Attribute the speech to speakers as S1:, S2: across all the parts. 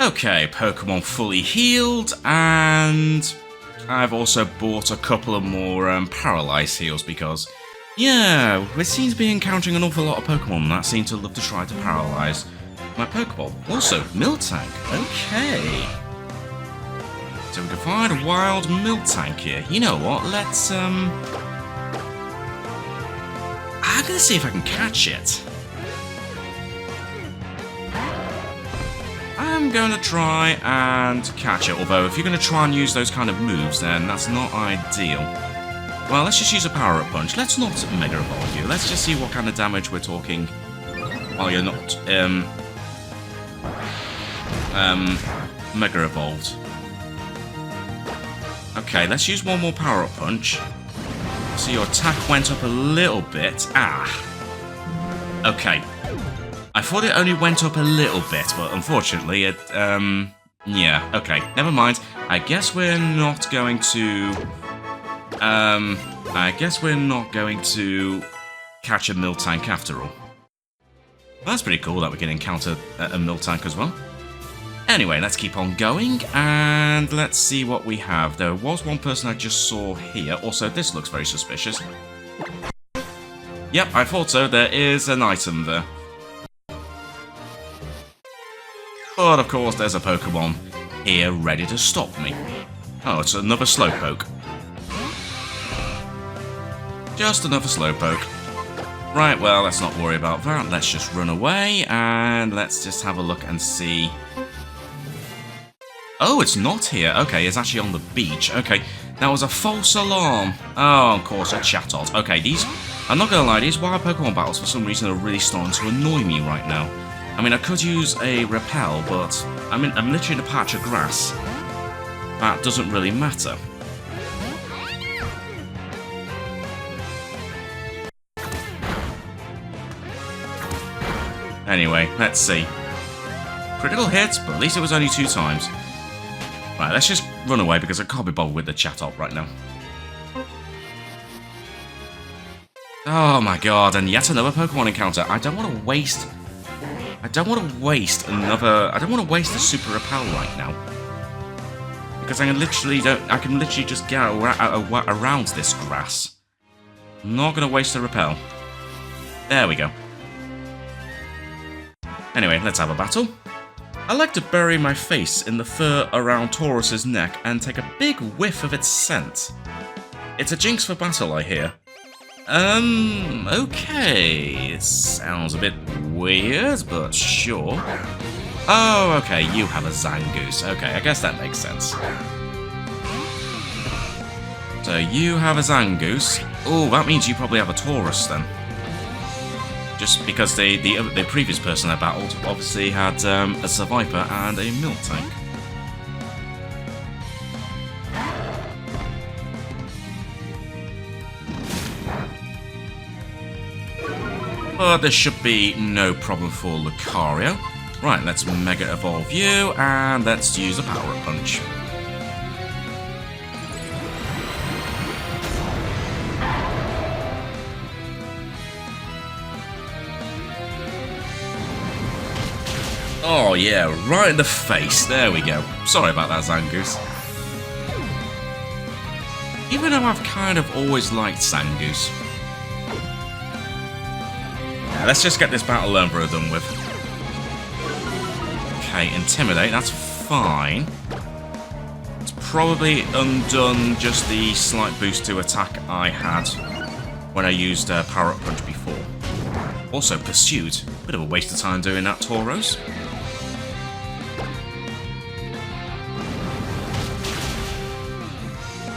S1: Okay, Pokemon fully healed, and I've also bought a couple of more Paralyze heals because, yeah, we seem to be encountering an awful lot of Pokemon that seem to love to try to paralyze my Pokeball. Also, Miltank. Okay. So we can find a wild Miltank here. You know what? Let's, I'm gonna see if I can catch it. I'm going to try and catch it, although if you're going to try and use those kind of moves, then that's not ideal. Well, let's just use a power-up punch. Let's not Mega Evolve you. Let's just see what kind of damage we're talking while you're not, Mega Evolved. Okay, let's use one more power-up punch. So your attack went up a little bit. Ah. Okay. I thought it only went up a little bit, but unfortunately it, yeah, okay, never mind. I guess we're not going to, catch a Miltank after all. That's pretty cool that we can encounter a Miltank as well. Anyway, let's keep on going, and let's see what we have. There was one person I just saw here. Also, this looks very suspicious. Yep, I thought so. There is an item there. But of course, there's a Pokemon here ready to stop me. Oh, it's another Slowpoke. Just another Slowpoke. Right, well, let's not worry about that. Let's just run away, and let's just have a look and see. Oh, it's not here. Okay, it's actually on the beach. Okay, that was a false alarm. Oh, of course, a Chatot. Okay, these... I'm not gonna lie, these wild Pokemon battles for some reason are really starting to annoy me right now. I mean, I could use a repel, but I'm literally in a patch of grass. That doesn't really matter. Anyway, let's see. Critical hit, but at least it was only 2 times. Right, let's just run away because I can't be bothered with the Chatot right now. Oh my god, and yet another Pokemon encounter. I don't want to waste a super repel right now. Because I can literally just get around this grass. I'm not gonna waste a repel. There we go. Anyway, let's have a battle. I like to bury my face in the fur around Taurus's neck and take a big whiff of its scent. It's a jinx for battle, I hear. Okay. It sounds a bit weird, but sure. Oh, okay, you have a Zangoose. Okay, I guess that makes sense. So you have a Zangoose. Oh, that means you probably have a Taurus then. Just because the previous person I battled obviously had a Seviper and a Miltank. But this should be no problem for Lucario. Right, let's Mega Evolve you, and let's use a Power Punch. Oh yeah, right in the face. There we go. Sorry about that, Zangoose. Even though I've kind of always liked Zangoose. Yeah, let's just get this battle over and done with. Okay, Intimidate, that's fine. It's probably undone just the slight boost to attack I had when I used Power Up Punch before. Also, Pursuit. Bit of a waste of time doing that, Tauros.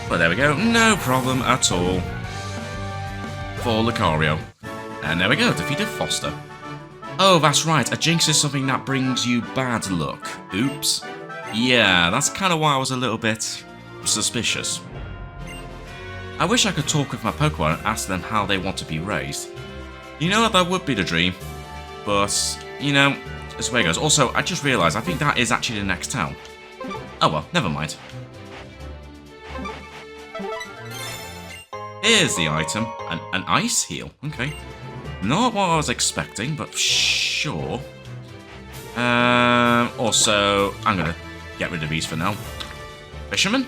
S1: But there we go, no problem at all for Lucario. And there we go, defeated Foster. Oh, that's right, a jinx is something that brings you bad luck. Oops. Yeah, that's kind of why I was a little bit suspicious. I wish I could talk with my Pokemon and ask them how they want to be raised. You know that would be the dream, but, you know, it's the way it goes. Also, I just realised, I think that is actually the next town. Oh well, never mind. Here's the item. An ice heal. Okay. Not what I was expecting, but sure. Also, I'm gonna get rid of these for now. Fisherman?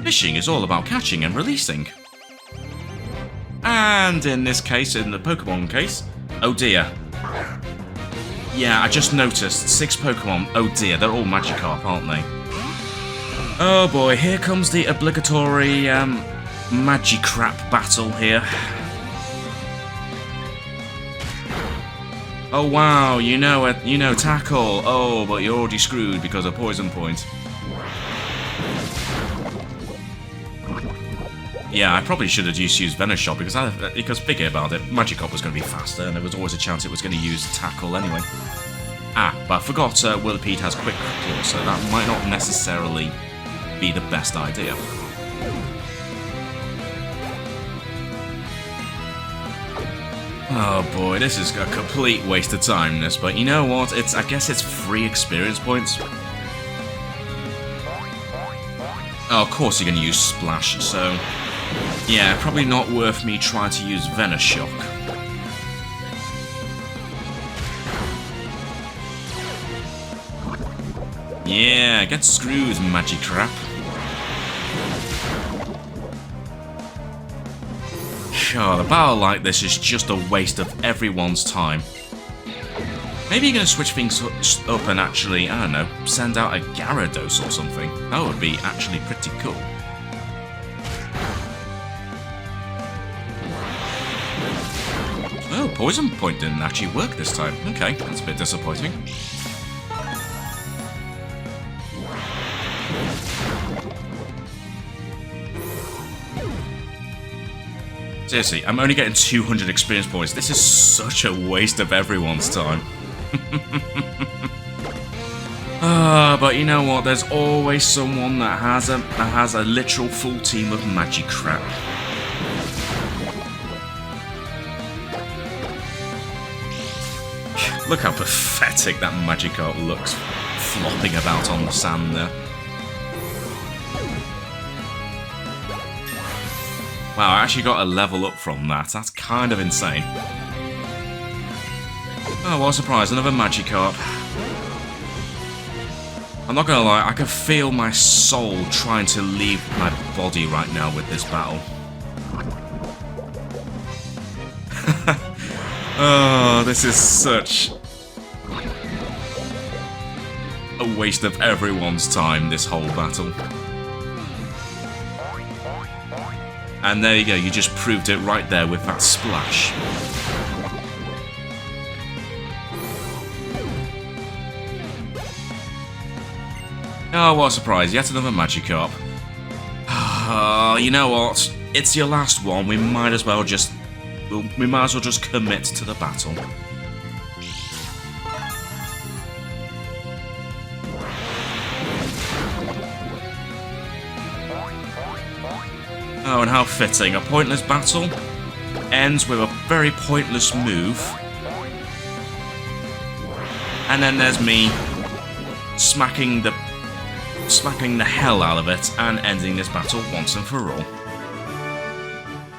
S1: Fishing is all about catching and releasing. And in this case, in the Pokemon case, oh dear. Yeah, I just noticed 6 Pokemon. Oh dear, they're all Magikarp, aren't they? Oh boy, here comes the obligatory Magikrap battle here. Oh wow, you know it, tackle. Oh, but you're already screwed because of Poison Point. Yeah, I probably should have just used Venoshock because thinking about it, Magikarp was going to be faster, and there was always a chance it was going to use Tackle anyway. Ah, but I forgot Whirlipede has Quick Claw, so that might not necessarily be the best idea. Oh boy, this is a complete waste of time, this, but you know what? I guess it's free experience points. Oh, of course you're going to use Splash, so... yeah, probably not worth me trying to use Venoshock. Yeah, get screwed, Magikrap. Oh, the battle like this is just a waste of everyone's time. Maybe you're going to switch things up and actually, I don't know, send out a Gyarados or something. That would be actually pretty cool. Oh, Poison Point didn't actually work this time. Okay, that's a bit disappointing. Seriously, I'm only getting 200 experience points. This is such a waste of everyone's time. But you know what? There's always someone that has a literal full team of Magikrap. Look how pathetic that Magikarp looks, flopping about on the sand there. Wow, I actually got a level up from that. That's kind of insane. Oh, what a surprise, another Magikarp. I'm not gonna lie, I can feel my soul trying to leave my body right now with this battle. Oh, this is such a waste of everyone's time, this whole battle. And there you go, you just proved it right there with that splash. Oh, what a surprise, yet another Magikarp. You know what? It's your last one, we might as well just commit to the battle. Oh, and how fitting. A pointless battle ends with a very pointless move. And then there's me smacking the hell out of it and ending this battle once and for all.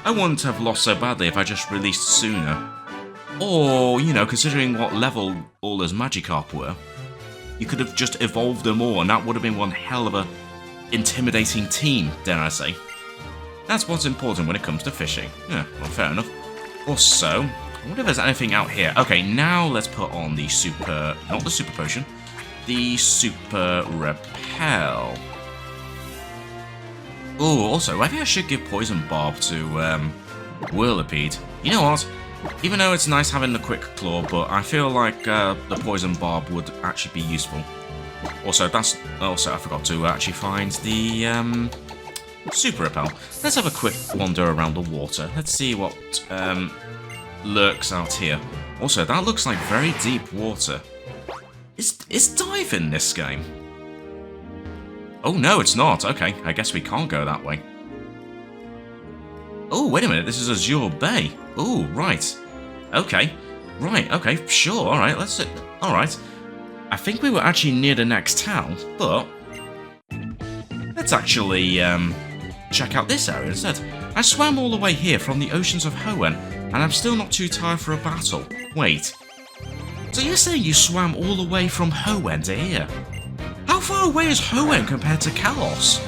S1: I wouldn't have lost so badly if I just released sooner. Or, you know, considering what level all those Magikarp were, you could have just evolved them all and that would have been one hell of a intimidating team, dare I say. That's what's important when it comes to fishing. Yeah, well, fair enough. Also, I wonder if there's anything out here. Okay, now let's put on the super... not the super potion. The super repel. Oh, also, maybe I should give Poison Barb to Whirlipede. You know what? Even though it's nice having the Quick Claw, but I feel like the Poison Barb would actually be useful. Also, I forgot to actually find the Super Repel. Let's have a quick wander around the water. Let's see what lurks out here. Also, that looks like very deep water. Is dive in this game? Oh no, it's not. Okay, I guess we can't go that way. Oh, wait a minute. This is Azure Bay. Oh, right. Okay. Right, okay, sure. Alright, let's... Alright. I think we were actually near the next town, but... let's actually, check out this area instead. I swam all the way here from the oceans of Hoenn, and I'm still not too tired for a battle. Wait. So you're saying you swam all the way from Hoenn to here? How far away is Hoenn compared to Kalos?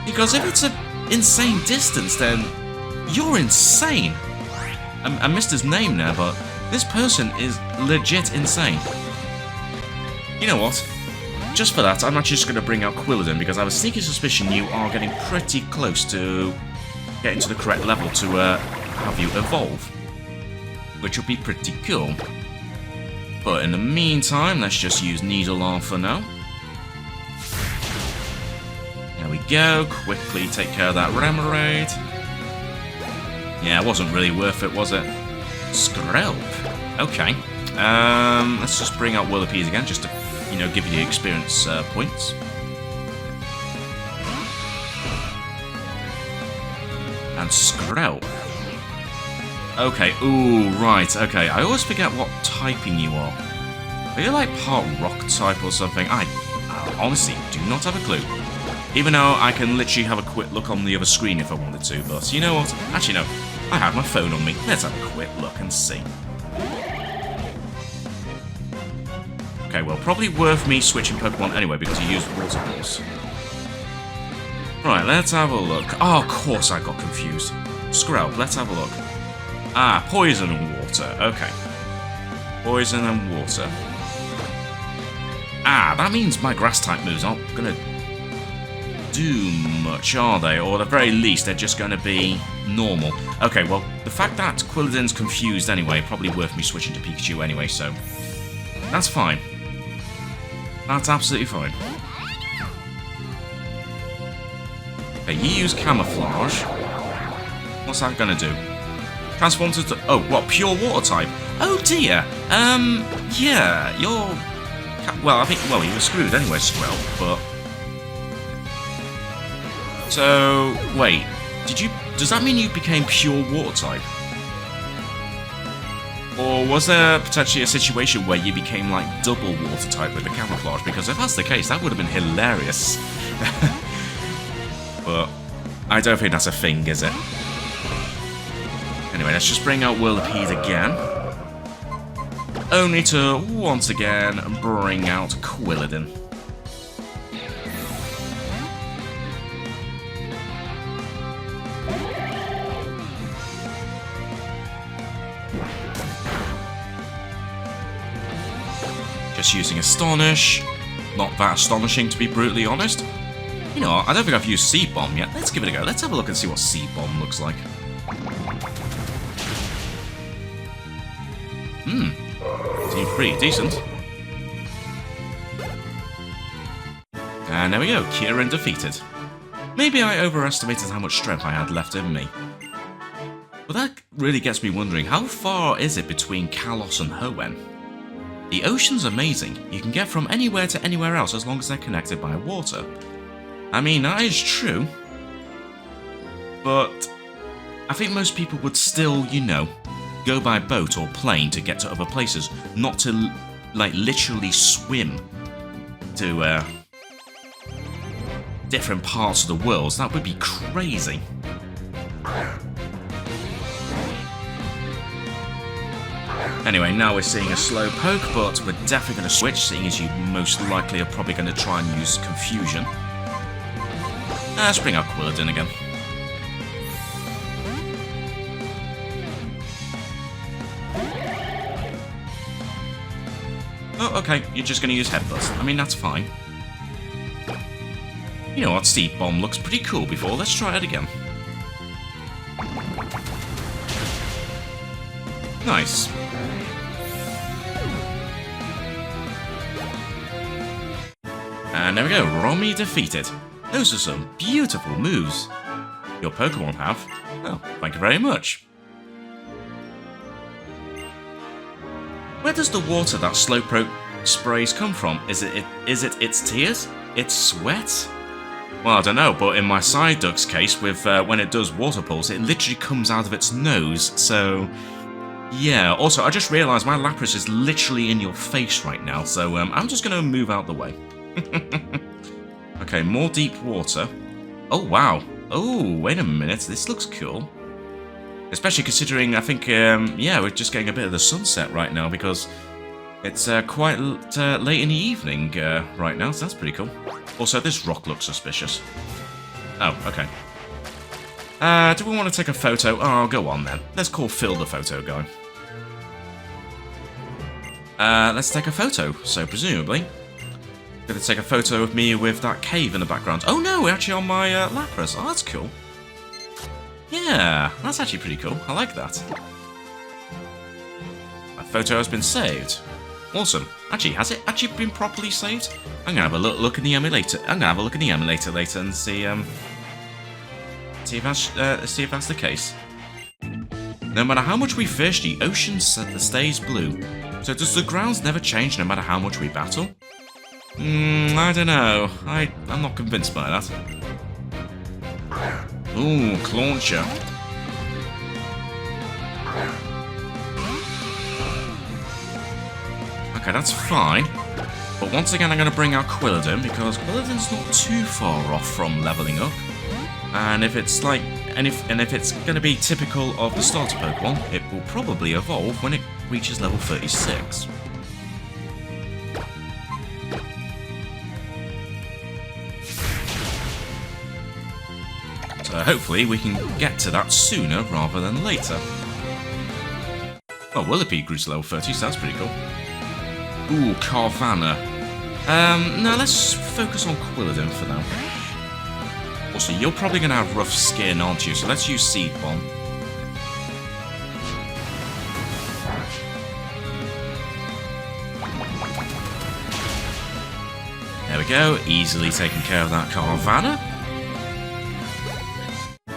S1: Because if it's an insane distance, then you're insane. I missed his name now, but this person is legit insane. You know what? Just for that, I'm actually just going to bring out Quilladin, because I have a sneaky suspicion you are getting pretty close to getting to the correct level to have you evolve. Which would be pretty cool. But in the meantime, let's just use Needle Arm for now. There we go. Quickly take care of that Remoraid. Yeah, it wasn't really worth it, was it? Skrelp. Okay. Let's just bring out Whirlipees again, just to, you know, give you the experience points. And Skrelp. Okay, ooh, right, okay. I always forget what typing you are. Are you like part rock type or something? I honestly do not have a clue. Even though I can literally have a quick look on the other screen if I wanted to, but you know what? Actually, no. I have my phone on me. Let's have a quick look and see. Okay, well, probably worth me switching Pokemon anyway because you used Water Pulse. Right, let's have a look. Oh, of course I got confused. Skrelp, let's have a look. Ah, Poison and Water. Okay. Poison and Water. Ah, that means my Grass-type moves aren't gonna do much, are they? Or at the very least, they're just gonna be normal. Okay, well, the fact that Quilladin's confused anyway, probably worth me switching to Pikachu anyway, so that's fine. That's absolutely fine. Okay, you use Camouflage. What's that gonna do? Transform to... Oh, what? Pure Water type? Oh dear. Yeah, you're... Well, I think... Well, you were screwed anyway, Skrelp, but... So, wait. Did you... Does that mean you became pure Water type? Or was there potentially a situation where you became, like, double Water type with the Camouflage? Because if that's the case, that would have been hilarious. But I don't think that's a thing, is it? Anyway, let's just bring out Whirlipedes again. Only to, once again, bring out Quilladin. Just using Astonish. Not that astonishing, to be brutally honest. You know, I don't think I've used Seed Bomb yet. Let's give it a go. Let's have a look and see what Seed Bomb looks like. Seems pretty decent. And there we go, Kieran defeated. Maybe I overestimated how much strength I had left in me. But that really gets me wondering, how far is it between Kalos and Hoenn? The ocean's amazing. You can get from anywhere to anywhere else as long as they're connected by water. I mean, that is true. But I think most people would still, you know, go by boat or plane to get to other places, not to, like, literally swim to different parts of the world. That would be crazy. Anyway, now we're seeing a slow poke, but we're definitely going to switch, seeing as you most likely are probably going to try and use Confusion. Let's bring out Quilladin again. Oh, okay, you're just going to use Headbutt. I mean, that's fine. You know what, Seed Bomb looks pretty cool before. Let's try it again. Nice. And there we go, Romy defeated. Those are some beautiful moves. Your Pokémon have. Oh, thank you very much. Where does the water that Slowpoke sprays come from? Is it its tears? Its sweat? Well, I don't know, but in my Psyduck's case, with when it does Water Pulse, it literally comes out of its nose, so... Yeah, also, I just realised my Lapras is literally in your face right now, so I'm just going to move out the way. Okay, more deep water. Oh, wow. Oh, wait a minute, this looks cool. Especially considering, I think, yeah, we're just getting a bit of the sunset right now because it's quite late in the evening right now, so that's pretty cool. Also, this rock looks suspicious. Oh, okay. Do we want to take a photo? Oh, go on then. Let's call Phil the photo guy. Let's take a photo. So, presumably, gonna take a photo of me with that cave in the background. Oh no, we're actually on my Lapras. Oh, that's cool. Yeah, that's actually pretty cool. I like that. My photo has been saved. Awesome. Actually, has it actually been properly saved? I'm gonna have a look in the emulator. I'm gonna have a look in the emulator later and see if that's the case. No matter how much we fish, the ocean stays blue. So does the grounds never change no matter how much we battle? I don't know. I'm not convinced by that. Ooh, Clauncher. Okay, that's fine. But once again, I'm going to bring out Quilladin because Quilladin's not too far off from leveling up. And if it's like, and if it's going to be typical of the starter Pokemon, it will probably evolve when it reaches level 36. So hopefully we can get to that sooner rather than later. Oh, Whirlipede grew to level 30, so that's pretty cool. Ooh, Carvanha. No, let's focus on Quilladin for now. Also, you're probably going to have rough skin, aren't you? So let's use Seed Bomb. There we go, easily taking care of that Carvanha.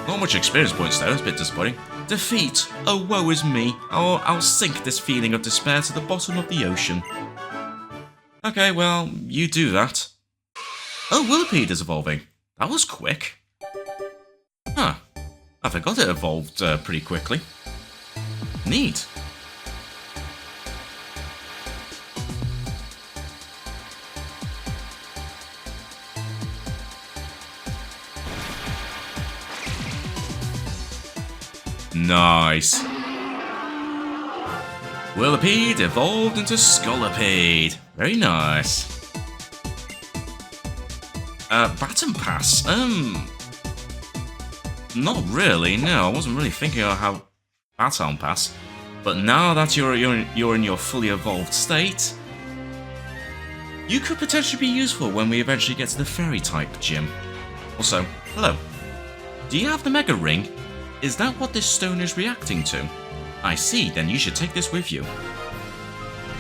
S1: Not much experience points though, it's a bit disappointing. Defeat! Oh, woe is me. Oh, I'll sink this feeling of despair to the bottom of the ocean. Okay, well, you do that. Oh, Whirlipede is evolving. That was quick. Huh. I forgot it evolved pretty quickly. Neat. Nice. Whirlipede evolved into Scolipede. Very nice. Baton Pass? Not really, no. I wasn't really thinking of how Baton Pass. But now that you're in your fully evolved state, you could potentially be useful when we eventually get to the Fairy-type gym. Also, hello. Do you have the Mega Ring? Is that what this stone is reacting to? I see, then you should take this with you.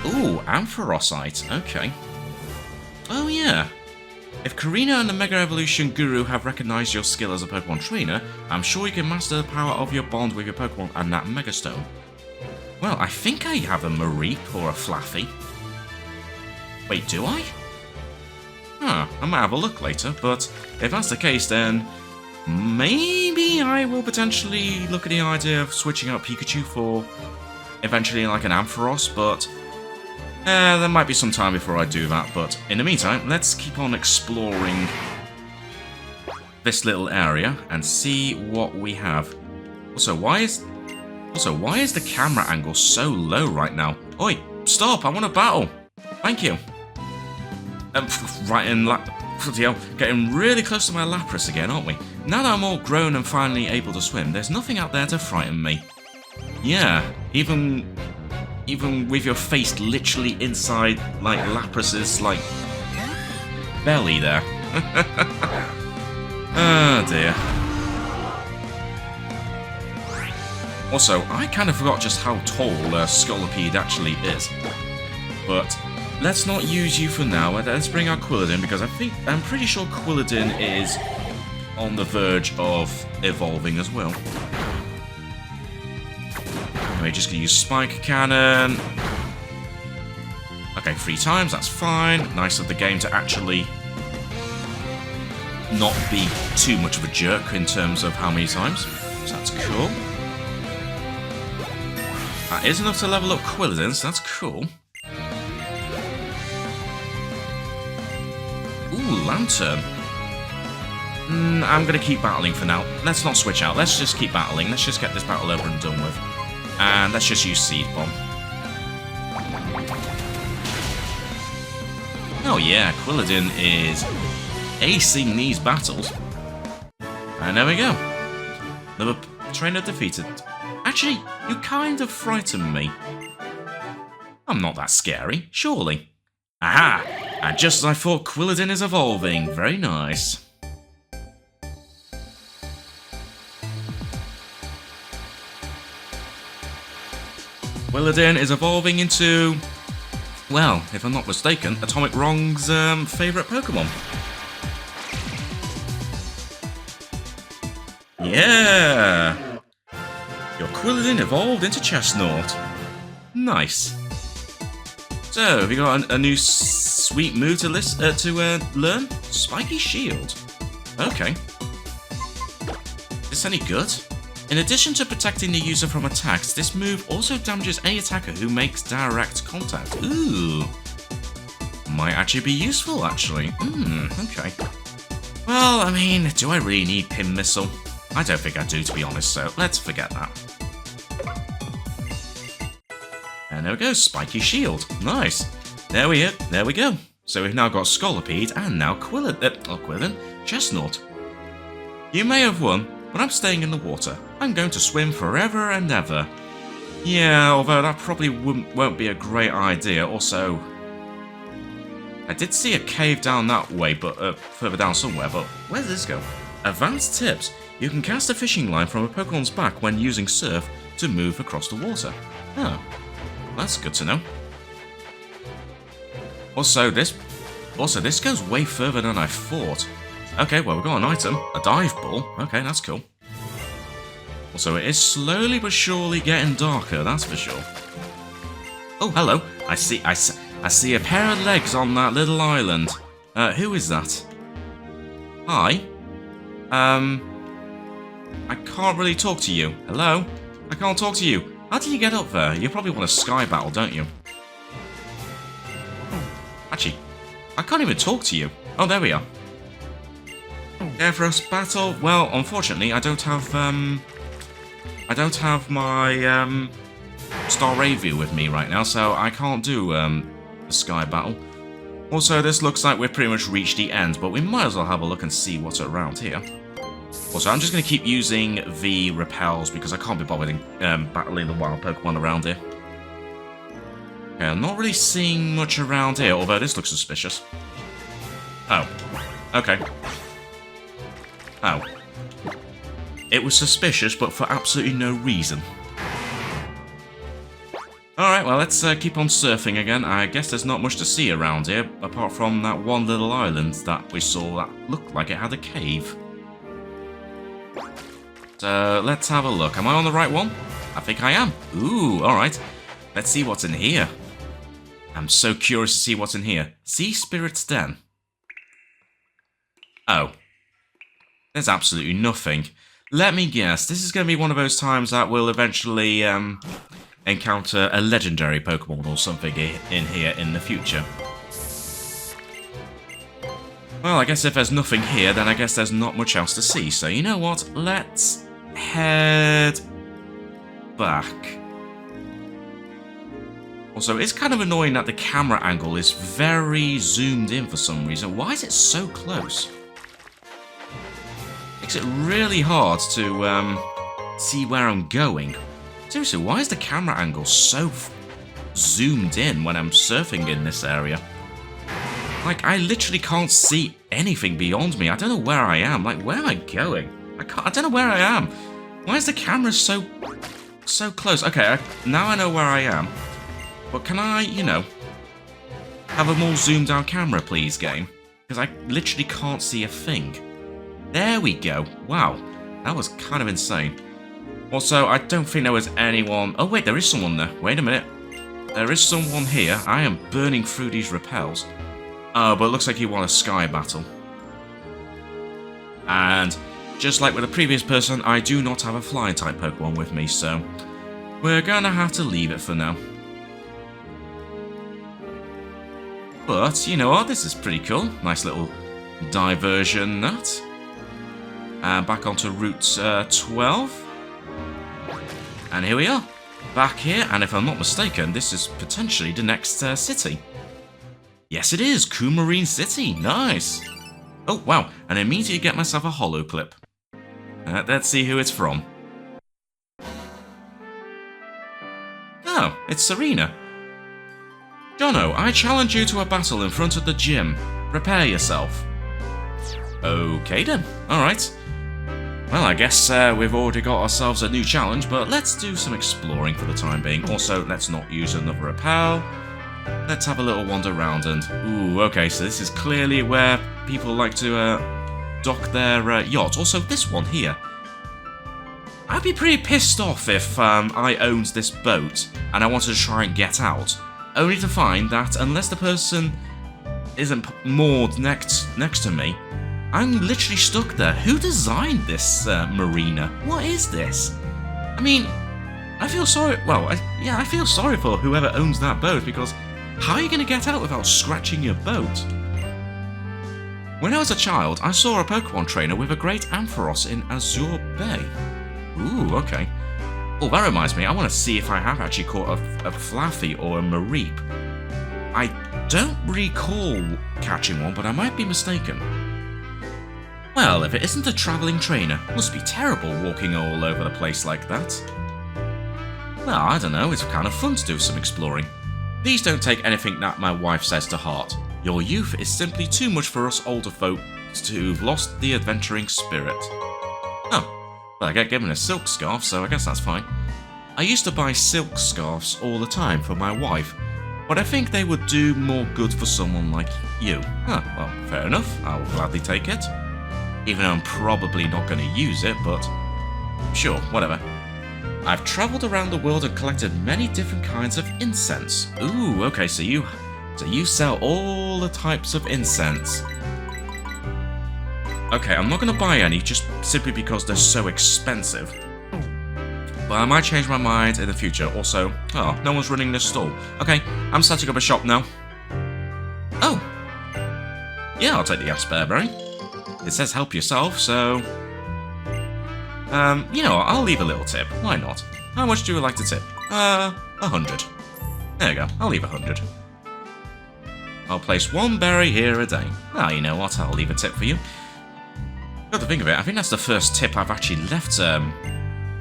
S1: Ooh, Ampharosite, okay. Oh yeah. If Karina and the Mega Evolution Guru have recognized your skill as a Pokemon trainer, I'm sure you can master the power of your bond with your Pokemon and that Mega Stone. Well, I think I have a Mareep or a Flaffy. Wait, do I? Huh, I might have a look later, but if that's the case then maybe I will potentially look at the idea of switching out Pikachu for eventually like an Ampharos, but there might be some time before I do that, but in the meantime, let's keep on exploring this little area and see what we have. Also, why is the camera angle so low right now? Oi, stop, I want to battle. Thank you. Right in getting really close to my Lapras again, aren't we? Now that I'm all grown and finally able to swim, there's nothing out there to frighten me. Yeah, even with your face literally inside, like, Lapras's, like, belly there. Oh, dear. Also, I kind of forgot just how tall Scolipede actually is. But let's not use you for now. Let's bring our Quilladin, because I'm pretty sure Quilladin is on the verge of evolving as well. We're just going to use Spike Cannon. Okay, 3 times, that's fine. Nice of the game to actually not be too much of a jerk in terms of how many times. So that's cool. That is enough to level up Quilladin, so that's cool. Ooh, Lantern. I'm going to keep battling for now. Let's not switch out. Let's just keep battling. Let's just get this battle over and done with. And let's just use Seed Bomb. Oh yeah, Quilladin is acing these battles. And there we go. Another trainer defeated. Actually, you kind of frighten me. I'm not that scary, surely. Aha! And just as I thought, Quilladin is evolving. Very nice. Quilladin is evolving into, well, if I'm not mistaken, Atomic Wrong's favourite Pokemon. Yeah! Your Quilladin evolved into Chestnut. Nice. So, have you got a new sweet move to learn? Spiky Shield. Okay. Is this any good? In addition to protecting the user from attacks, this move also damages any attacker who makes direct contact. Ooh. Might actually be useful, actually. Okay. Well, I mean, do I really need Pin Missile? I don't think I do, to be honest, so let's forget that. And there we go, Spiky Shield. Nice. There we go. So we've now got Scolipede and now Quilladin, Chestnut. You may have won, but I'm staying in the water. I'm going to swim forever and ever. Yeah, although that probably won't be a great idea. Also, I did see a cave down that way, but further down somewhere, but where does this go? Advanced tips. You can cast a fishing line from a Pokemon's back when using Surf to move across the water. Oh, that's good to know. Also, this goes way further than I thought. Okay, well, we've got an item, a dive ball. Okay, that's cool. Also, it is slowly but surely getting darker, that's for sure. Oh, hello. I see a pair of legs on that little island. Who is that? Hi. I can't really talk to you. Hello? I can't talk to you. How did you get up there? You probably want a sky battle, don't you? Actually, I can't even talk to you. Oh, there we are. Care for us battle? Well, unfortunately, I don't have my Star Review with me right now, so I can't do the sky battle. Also, this looks like we've pretty much reached the end, but we might as well have a look and see what's around here. Also, I'm just going to keep using the repels because I can't be bothered battling the wild Pokemon around here. Okay, I'm not really seeing much around here, although this looks suspicious. Oh, okay. Oh. It was suspicious, but for absolutely no reason. Alright, well, let's keep on surfing again. I guess there's not much to see around here, apart from that one little island that we saw that looked like it had a cave. So, let's have a look. Am I on the right one? I think I am. Ooh, alright. Let's see what's in here. I'm so curious to see what's in here. Sea Spirit's Den. Oh. There's absolutely nothing. Let me guess, this is going to be one of those times that we'll eventually encounter a legendary Pokemon or something in here in the future. Well, I guess if there's nothing here, then I guess there's not much else to see. So, you know what? Let's head back. Also, it's kind of annoying that the camera angle is very zoomed in for some reason. Why is it so close? Makes it really hard to see where I'm going. Seriously, why is the camera angle so zoomed in when I'm surfing in this area? Like, I literally can't see anything beyond me. I don't know where I am. Like, where am I going? I don't know where I am. Why is the camera so close? Okay, now I know where I am. But can I, you know, have a more zoomed out camera, please, game? Because I literally can't see a thing. There we go. Wow, that was kind of insane. Also, I don't think there was anyone... Oh, wait, there is someone there. Wait a minute. There is someone here. I am burning through these repels. Oh, but it looks like you want a sky battle. And just like with the previous person, I do not have a flying type Pokemon with me, so we're gonna have to leave it for now. But, you know what, this is pretty cool. Nice little diversion, that. And back onto Route 12. And here we are. Back here, and if I'm not mistaken, this is potentially the next city. Yes, it is. Coumarine City. Nice. Oh, wow. And immediately get myself a holo clip. Let's see who it's from. Oh, it's Serena. Jono, I challenge you to a battle in front of the gym. Prepare yourself. Okay then. Alright. Well, I guess we've already got ourselves a new challenge, but let's do some exploring for the time being. Also, let's not use another repel. Let's have a little wander around and... Ooh, okay, so this is clearly where people like to dock their yacht. Also, this one here. I'd be pretty pissed off if I owned this boat and I wanted to try and get out, only to find that unless the person isn't moored next to me, I'm literally stuck there. Who designed this marina? What is this? I mean, I feel sorry. Well, I feel sorry for whoever owns that boat, because how are you going to get out without scratching your boat? When I was a child, I saw a Pokémon trainer with a great Ampharos in Azure Bay. Ooh, okay. Oh, that reminds me, I want to see if I have actually caught a Flaffy or a Mareep. I don't recall catching one, but I might be mistaken. Well, if it isn't a travelling trainer, it must be terrible walking all over the place like that. Well, I don't know, it's kind of fun to do some exploring. Please don't take anything that my wife says to heart. Your youth is simply too much for us older folk who've lost the adventuring spirit. Oh. Well, I get given a silk scarf, so I guess that's fine. I used to buy silk scarves all the time for my wife, but I think they would do more good for someone like you. Huh, well, fair enough. I'll gladly take it. Even though I'm probably not going to use it, but sure, whatever. I've travelled around the world and collected many different kinds of incense. Ooh, okay, so you sell all the types of incense. Okay, I'm not going to buy any, just simply because they're so expensive. But I might change my mind in the future. Also, oh, no one's running this stall. Okay, I'm setting up a shop now. Oh. Yeah, I'll take the Asperberry. It says help yourself, so... you know what, I'll leave a little tip. Why not? How much do you like to tip? 100. There you go, I'll leave 100. I'll place one berry here a day. Ah, you know what, I'll leave a tip for you. Got to think of it, I think that's the first tip I've actually left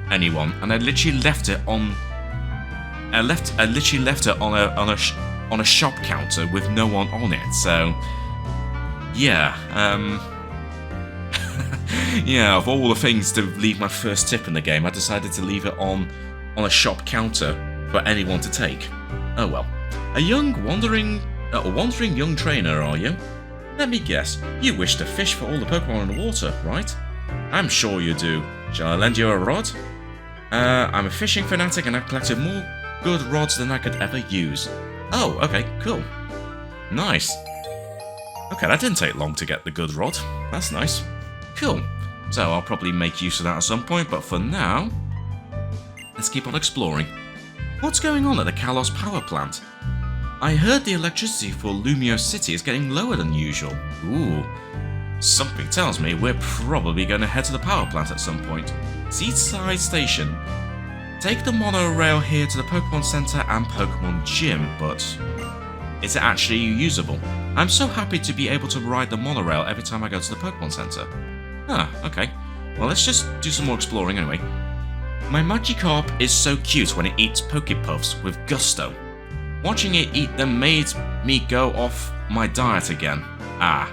S1: anyone, and I literally left it on. I literally left it on a shop counter with no one on it. So, yeah, yeah. Of all the things to leave my first tip in the game, I decided to leave it on a shop counter for anyone to take. Oh well. A wandering young trainer, are you? Let me guess, you wish to fish for all the Pokémon in the water, right? I'm sure you do. Shall I lend you a rod? I'm a fishing fanatic and I've collected more good rods than I could ever use. Oh, okay, cool. Nice. Okay, that didn't take long to get the good rod. That's nice. Cool. So I'll probably make use of that at some point, but for now, let's keep on exploring. What's going on at the Kalos power plant? I heard the electricity for Lumio City is getting lower than usual. Ooh. Something tells me we're probably going to head to the power plant at some point. Seaside Station. Take the monorail here to the Pokemon Center and Pokemon Gym, but is it actually usable? I'm so happy to be able to ride the monorail every time I go to the Pokemon Center. Ah, okay. Well, let's just do some more exploring anyway. My Magikarp is so cute when it eats Pokepuffs with gusto. Watching it eat them made me go off my diet again. Ah.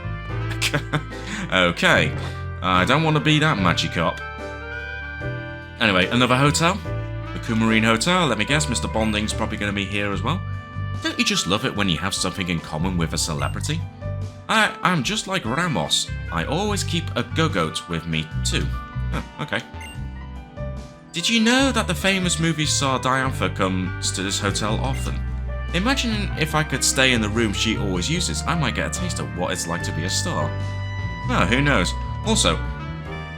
S1: Okay. I don't want to be that Magikarp. Anyway, another hotel. The Coumarine Hotel. Let me guess, Mr. Bonding's probably going to be here as well. Don't you just love it when you have something in common with a celebrity? I'm just like Ramos. I always keep a go-goat with me too. Oh, okay. Did you know that the famous movie star Diantha comes to this hotel often? Imagine if I could stay in the room she always uses, I might get a taste of what it's like to be a star. Well, who knows. Also,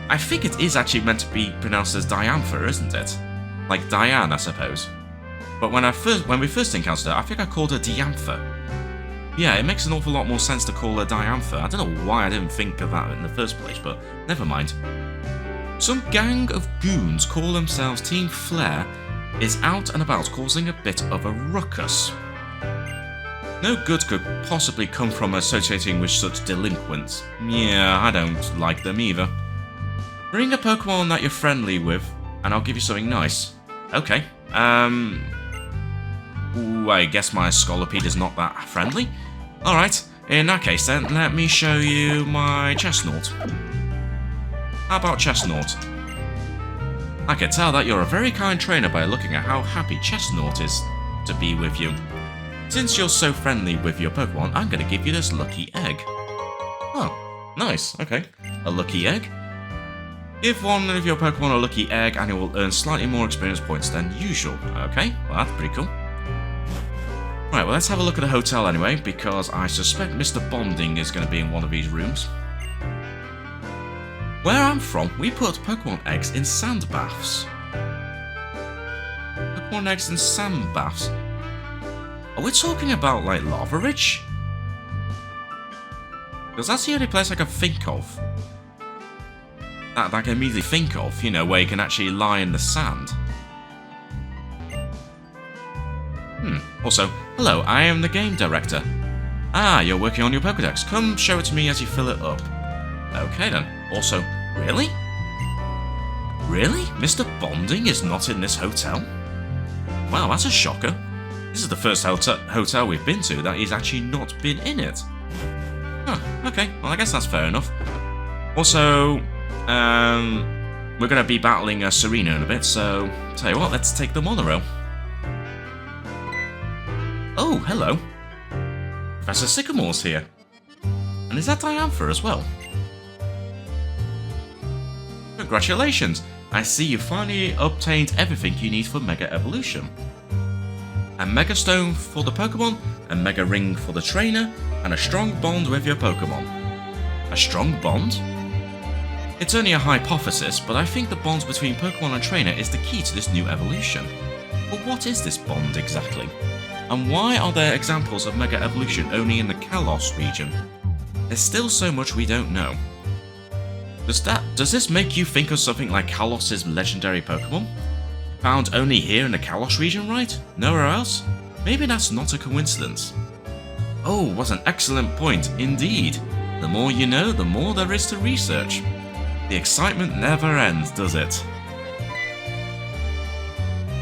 S1: I think it is actually meant to be pronounced as Diantha, isn't it? Like Diane, I suppose. But when we first encountered her, I think I called her Diantha. Yeah, it makes an awful lot more sense to call her Diantha. I don't know why I didn't think of that in the first place, but never mind. Some gang of goons call themselves Team Flare is out and about causing a bit of a ruckus. No good could possibly come from associating with such delinquents. Yeah, I don't like them either. Bring a Pokemon that you're friendly with, and I'll give you something nice. Okay. Ooh, I guess my Scolipede is not that friendly. Alright, in that case then, let me show you my Chestnut. How about Chestnut? I can tell that you're a very kind trainer by looking at how happy Chestnut is to be with you. Since you're so friendly with your Pokemon, I'm going to give you this lucky egg. Oh, nice, okay. A lucky egg? Give one of your Pokemon a lucky egg and it will earn slightly more experience points than usual. Okay, well that's pretty cool. Right, well let's have a look at the hotel anyway, because I suspect Mr. Bonding is going to be in one of these rooms. Where I'm from, we put Pokemon eggs in sand baths. Pokemon eggs in sand baths? Are we talking about, like, Lava Ridge? Because that's the only place I can think of. That I can immediately think of, you know, where you can actually lie in the sand. Also, hello, I am the game director. Ah, you're working on your Pokédex. Come show it to me as you fill it up. Okay then. Also, really? Really? Mr. Bonding is not in this hotel? Wow, that's a shocker. This is the first hotel we've been to that he's actually not been in it. Huh, okay, well I guess that's fair enough. Also, we're going to be battling Serena in a bit, so tell you what, let's take the monorail. Oh, hello. Professor Sycamore's here. And is that Diantha as well? Congratulations! I see you finally obtained everything you need for Mega Evolution. A Mega Stone for the Pokemon, a Mega Ring for the Trainer, and a strong bond with your Pokemon. A strong bond? It's only a hypothesis, but I think the bond between Pokemon and Trainer is the key to this new evolution. But what is this bond exactly? And why are there examples of Mega Evolution only in the Kalos region? There's still so much we don't know. Does this make you think of something like Kalos' legendary Pokemon? Found only here in the Kalos region, right? Nowhere else? Maybe that's not a coincidence. Oh, what an excellent point, indeed. The more you know, the more there is to research. The excitement never ends, does it?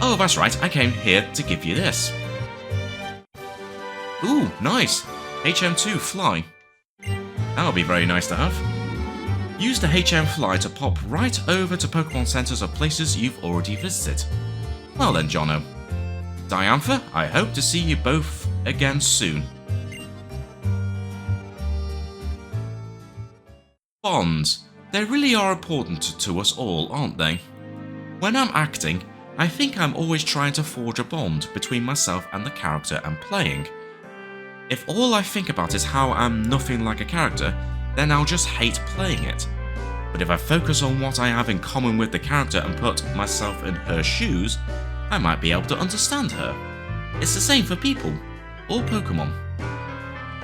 S1: Oh, that's right, I came here to give you this. Ooh, nice! HM2 Fly. That'll be very nice to have. Use the HM Fly to pop right over to Pokemon centers of places you've already visited. Well then, Jono. Diantha, I hope to see you both again soon. Bonds. They really are important to us all, aren't they? When I'm acting, I think I'm always trying to forge a bond between myself and the character I'm playing. If all I think about is how I'm nothing like a character, then I'll just hate playing it. But if I focus on what I have in common with the character and put myself in her shoes, I might be able to understand her. It's the same for people, or Pokemon.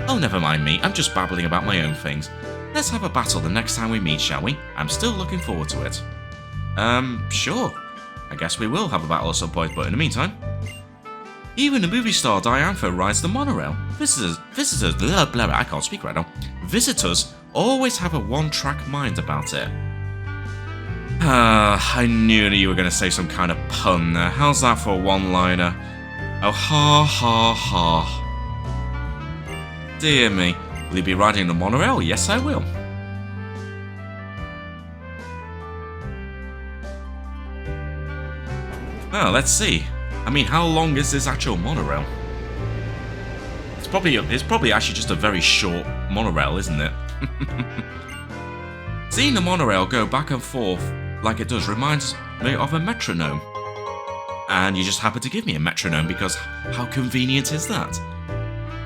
S1: Oh, never mind me, I'm just babbling about my own things. Let's have a battle the next time we meet, shall we? I'm still looking forward to it. Sure. I guess we will have a battle at some point, but in the meantime... Even the movie star Diantha rides the monorail. Visitors, blah, blah, blah, I can't speak right now. Visitors always have a one-track mind about it. I knew that you were going to say some kind of pun there. How's that for a one-liner? Oh, ha, ha, ha. Dear me. Will you be riding the monorail? Yes, I will. Well, let's see. I mean, how long is this actual monorail? It's probably actually just a very short monorail, isn't it? Seeing the monorail go back and forth like it does reminds me of a metronome. And you just happen to give me a metronome because how convenient is that?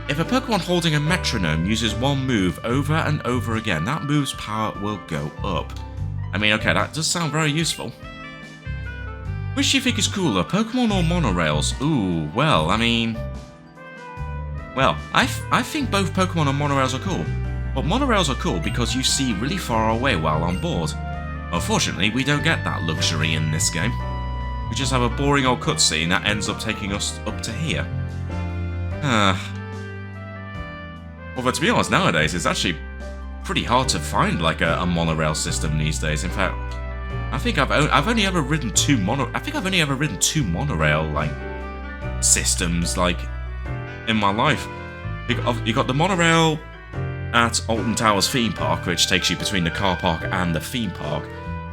S1: If a Pokemon holding a metronome uses one move over and over again, that move's power will go up. I mean, okay, that does sound very useful. Which do you think is cooler, Pokemon or monorails? Ooh, well, I mean... Well, I think both Pokemon and monorails are cool. But monorails are cool because you see really far away while on board. Unfortunately, we don't get that luxury in this game. We just have a boring old cutscene that ends up taking us up to here. Although, to be honest, nowadays it's actually pretty hard to find like a monorail system these days. In fact, I think I've only ever ridden two monorail like systems like in my life. You got the monorail at Alton Towers theme park, which takes you between the car park and the theme park,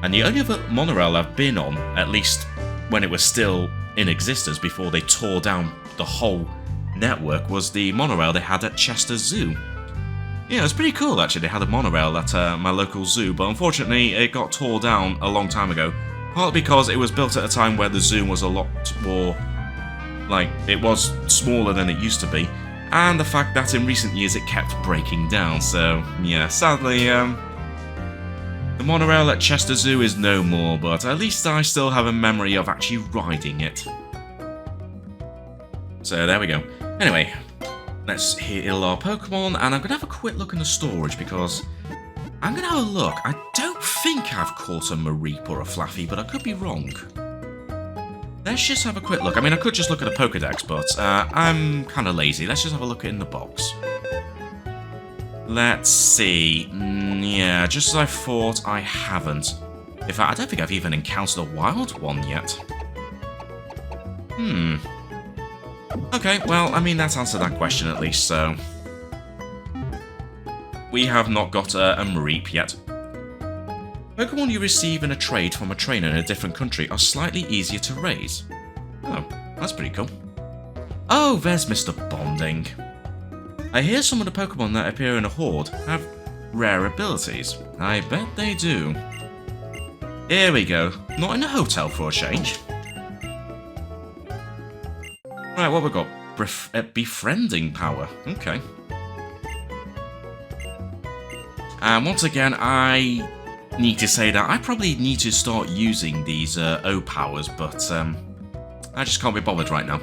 S1: and the only other monorail I've been on, at least when it was still in existence before they tore down the whole network, was the monorail they had at Chester Zoo. Yeah, it was pretty cool actually. They had a monorail at my local zoo, but unfortunately it got tore down a long time ago. Partly because it was built at a time where the zoo was a lot more, like, it was smaller than it used to be, and the fact that in recent years it kept breaking down. So yeah, sadly, the monorail at Chester Zoo is no more, but at least I still have a memory of actually riding it. So there we go. Anyway, let's heal our Pokemon, and I'm going to have a quick look in the storage because I'm going to have a look. I don't think I've caught a Mareep or a Flaffy, but I could be wrong. Let's just have a quick look. I mean, I could just look at the Pokedex, but I'm kind of lazy. Let's just have a look in the box. Let's see. Yeah, just as I thought, I haven't. In fact, I don't think I've even encountered a wild one yet. Okay, well, I mean, that's answered that question at least, so... We have not got a Mareep yet. Pokemon you receive in a trade from a trainer in a different country are slightly easier to raise. Oh, that's pretty cool. Oh, there's Mr. Bonding. I hear some of the Pokemon that appear in a horde have rare abilities. I bet they do. Here we go. Not in a hotel for a change. Right, what we got? Befriending power. Okay. And once again, I need to say that I probably need to start using these O powers, but I just can't be bothered right now.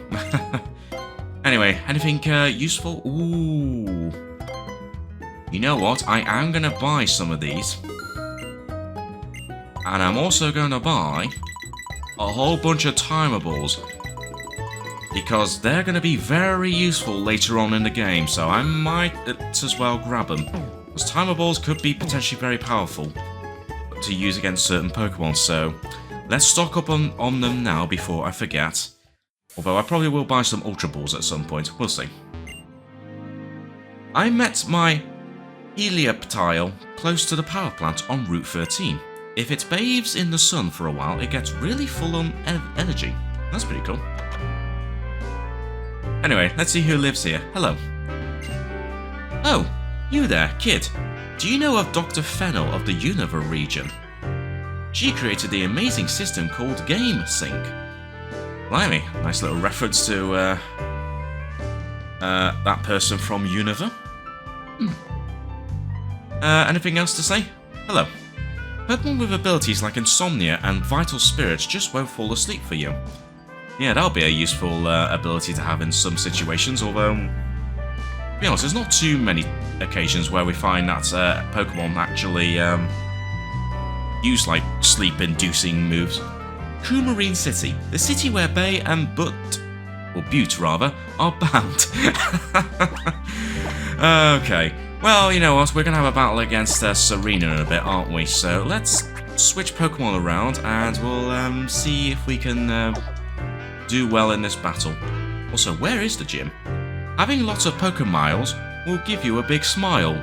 S1: Anyway, anything useful? Ooh. You know what? I am going to buy some of these. And I'm also going to buy a whole bunch of timer balls, because they're going to be very useful later on in the game, so I might as well grab them. Because timer balls could be potentially very powerful to use against certain Pokemon, so let's stock up on them now before I forget. Although I probably will buy some Ultra Balls at some point, we'll see. I met my Helioptile close to the power plant on Route 13. If it bathes in the sun for a while, it gets really full on energy. That's pretty cool. Anyway, let's see who lives here. Hello. Oh, you there, kid. Do you know of Dr. Fennel of the Unova region? She created the amazing system called GameSync. Blimey, nice little reference to that person from Unova. Anything else to say? Hello. Pokemon with abilities like Insomnia and Vital Spirits just won't fall asleep for you. Yeah, that'll be a useful ability to have in some situations, although, to be honest, there's not too many occasions where we find that Pokemon actually use, like, sleep-inducing moves. Coumarine City, the city where Bay and Butte rather, are bound. Okay, well, you know what, we're going to have a battle against Serena in a bit, aren't we? So let's switch Pokemon around and we'll see if we can do well in this battle. Also, where is the gym? Having lots of Pokémiles will give you a big smile.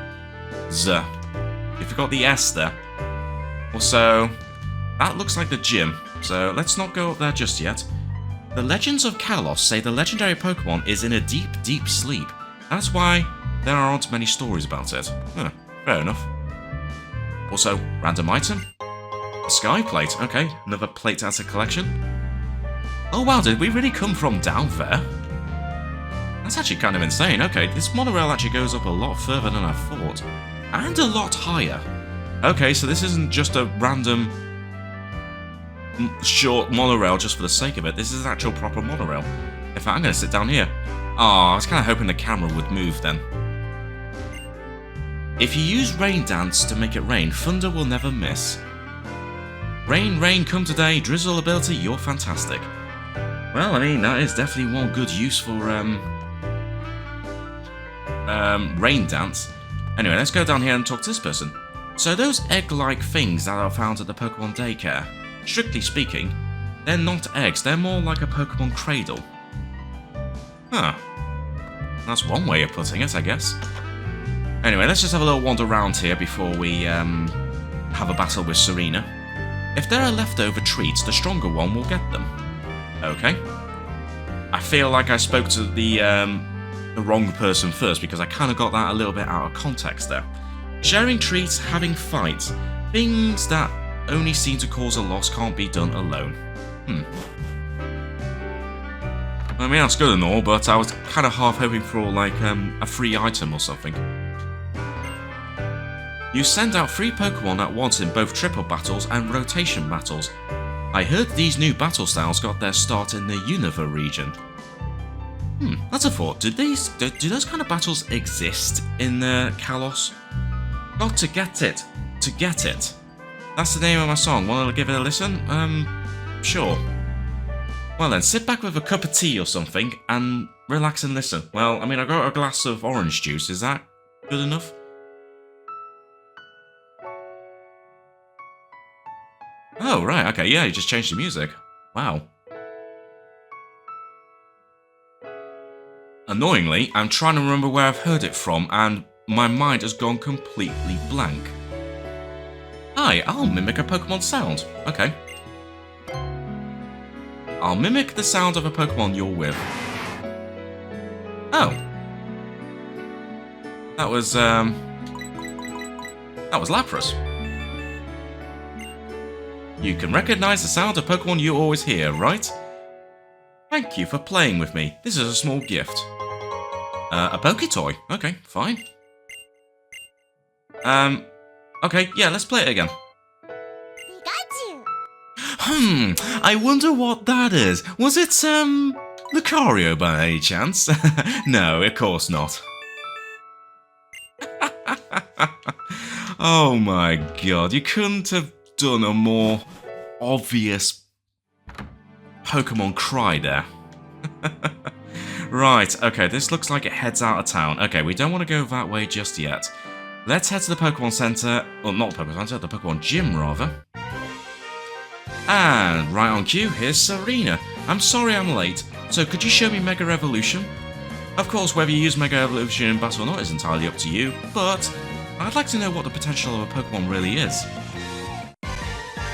S1: Z. You forgot the S there. Also, that looks like the gym, so let's not go up there just yet. The legends of Kalos say the legendary Pokemon is in a deep, deep sleep. That's why there aren't many stories about it. Huh, fair enough. Also, random item. A sky plate. Okay, another plate out of collection. Oh wow, did we really come from down there? That's actually kind of insane. Okay, this monorail actually goes up a lot further than I thought. And a lot higher. Okay, so this isn't just a random short monorail just for the sake of it. This is an actual proper monorail. In fact, I'm going to sit down here. Oh, I was kind of hoping the camera would move then. If you use Rain Dance to make it rain, thunder will never miss. Rain, rain, come today. Drizzle ability, you're fantastic. Well, I mean, that is definitely one good use for rain dance. Anyway, let's go down here and talk to this person. So those egg-like things that are found at the Pokemon daycare, strictly speaking, they're not eggs, they're more like a Pokemon cradle. Huh. That's one way of putting it, I guess. Anyway, let's just have a little wander around here before we have a battle with Serena. If there are leftover treats, the stronger one will get them. Okay. I feel like I spoke to the wrong person first because I kind of got that a little bit out of context there. Sharing treats, having fights, things that only seem to cause a loss can't be done alone. I mean, that's good and all, but I was kind of half hoping for like a free item or something. You send out 3 Pokemon at once in both triple battles and rotation battles. I heard these new battle styles got their start in the Unova region. That's a thought. Do those kind of battles exist in Kalos? Not to get it. To get it. That's the name of my song. Want to give it a listen? Sure. Well then, sit back with a cup of tea or something and relax and listen. Well, I mean, I got a glass of orange juice. Is that good enough? Oh, right. Okay, yeah, you just changed the music. Wow. Annoyingly, I'm trying to remember where I've heard it from, and my mind has gone completely blank. Hi, I'll mimic a Pokemon sound. Okay. I'll mimic the sound of a Pokemon you're with. Oh. That was Lapras. You can recognize the sound of Pokemon you always hear, right? Thank you for playing with me. This is a small gift. A Poketoy. Okay, fine. Okay, yeah, let's play it again. I wonder what that is. Was it, Lucario by any chance? No, of course not. Oh my god, you couldn't have done a more obvious Pokemon cry there. Right, okay, this looks like it heads out of town. Okay, we don't want to go that way just yet. Let's head to the Pokemon Center, well, not the Pokemon Center, the Pokemon Gym, rather. And right on cue, here's Serena. I'm sorry I'm late, so could you show me Mega Evolution? Of course, whether you use Mega Evolution in battle or not is entirely up to you, but I'd like to know what the potential of a Pokemon really is.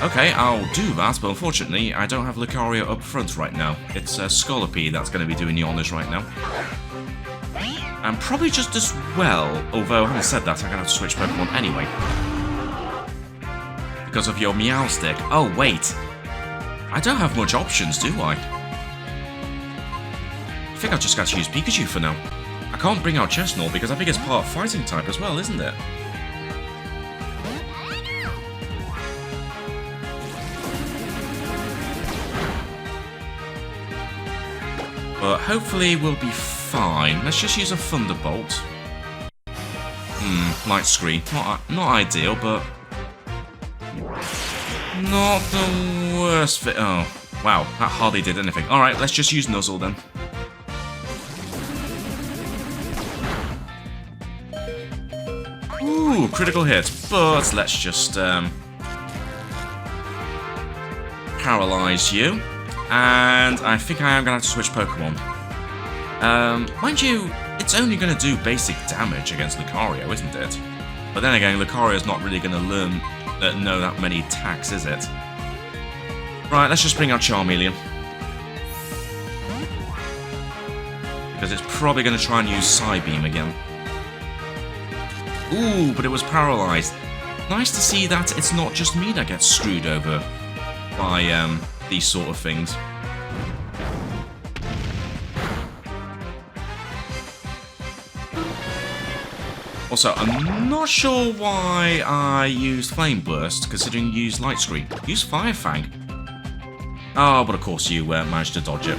S1: Okay, I'll do that, but unfortunately, I don't have Lucario up front right now. It's Scolipede that's going to be doing the honours right now. And probably just as well, although having said that, I'm going to have to switch Pokemon anyway. Because of your Meowstic. Oh, wait. I don't have much options, do I? I think I've just got to use Pikachu for now. I can't bring out Chestnut because I think it's part fighting type as well, isn't it? But hopefully we'll be fine. Let's just use a Thunderbolt. Light Screen. Not ideal, but not the worst fit. Oh, wow. That hardly did anything. Alright, let's just use Nuzzle then. Ooh, critical hit. But let's just paralyze you. And I think I am going to have to switch Pokemon. Mind you, it's only going to do basic damage against Lucario, isn't it? But then again, Lucario's not really going to know that many attacks, is it? Right, let's just bring out Charmeleon. Because it's probably going to try and use Psybeam again. Ooh, but it was paralyzed. Nice to see that it's not just me that gets screwed over by these sort of things. Also, I'm not sure why I used Flame Burst, considering you used Light Screen. Use Fire Fang. Oh, but of course you managed to dodge it.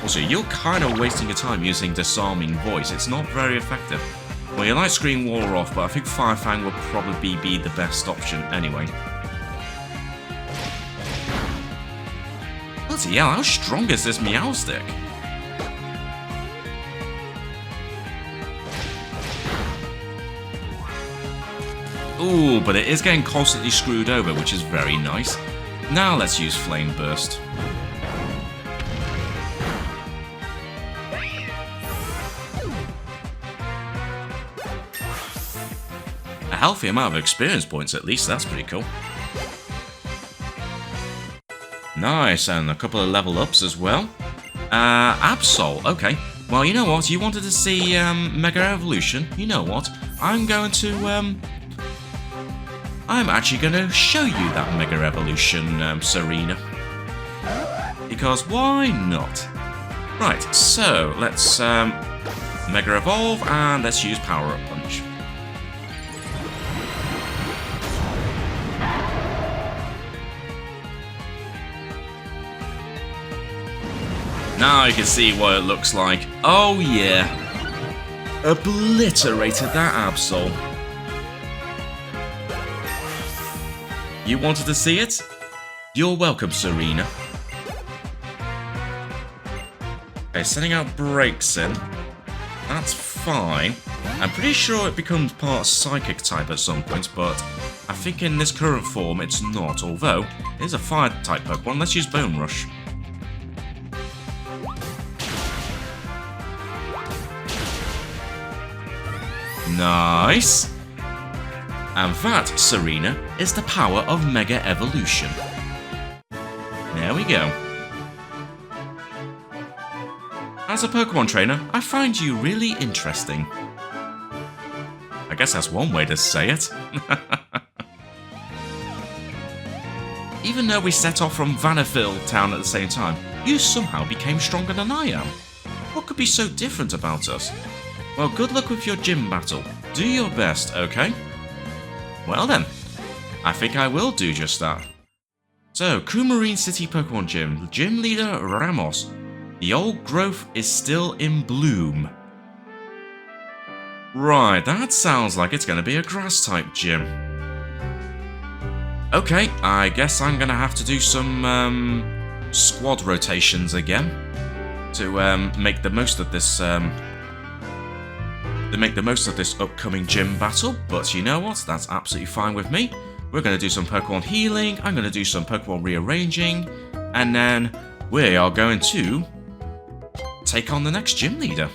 S1: Also, you're kind of wasting your time using Disarming Voice. It's not very effective. Well, your Light Screen wore off, but I think Fire Fang will probably be the best option anyway. Bloody hell, how strong is this Meowstic? Ooh, but it is getting constantly screwed over, which is very nice. Now let's use Flame Burst. A healthy amount of experience points at least, that's pretty cool. Nice, and a couple of level ups as well. Absol, okay. Well, you know what, you wanted to see Mega Evolution. You know what, I'm actually going to show you that Mega Evolution, Serena. Because why not? Right, so let's Mega Evolve and let's use Power Up Punch. Now you can see what it looks like. Oh yeah. Obliterated that Absol. You wanted to see it? You're welcome, Serena. Okay, sending out Breaks in. That's fine. I'm pretty sure it becomes part Psychic type at some point, but I think in this current form it's not, although it is a Fire type Pokemon. Let's use Bone Rush. Nice! And that, Serena, is the power of Mega Evolution. There we go. As a Pokemon trainer, I find you really interesting. I guess that's one way to say it. Even though we set off from Vanderbilt town at the same time, you somehow became stronger than I am. What could be so different about us? Well, good luck with your gym battle. Do your best, okay? Well then, I think I will do just that. So, Coumarine City Pokemon Gym, Gym Leader Ramos. The old growth is still in bloom. Right, that sounds like it's going to be a grass-type gym. Okay, I guess I'm going to have to do some squad rotations again to make the most of this upcoming gym battle. But you know what? That's absolutely fine with me. We're going to do some Pokemon healing. I'm going to do some Pokemon rearranging, and then we are going to take on the next gym leader.